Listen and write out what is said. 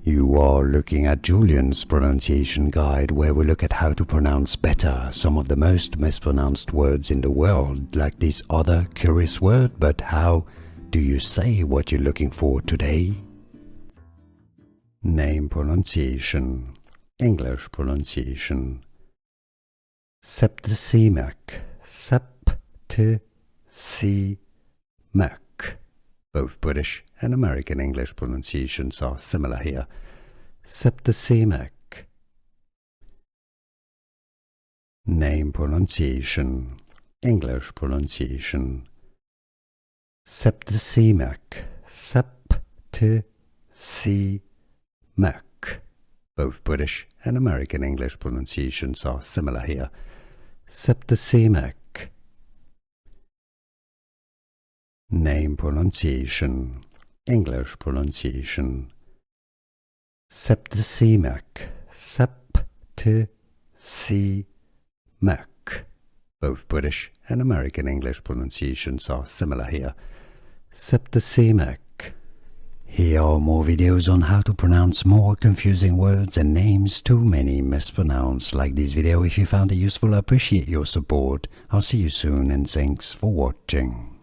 You are looking at Julian's pronunciation guide, where we look at how to pronounce better some of the most mispronounced words in the world, like this other curious word. But how do you say what you're looking for today? Name pronunciation, English pronunciation. Septicemic, septicemic. Both British and American English pronunciations are similar here. Septicemic. Name pronunciation, English pronunciation. Septicemic, septicemic. Both British and American English pronunciations are similar here. Septicemic. Name pronunciation, English pronunciation. Septicemic, septicemic. Both British and American English pronunciations are similar here. Septicemic. Here are more videos on how to pronounce more confusing words and names too many mispronounced. Like this video if you found it useful. I appreciate your support. I'll see you soon and thanks for watching.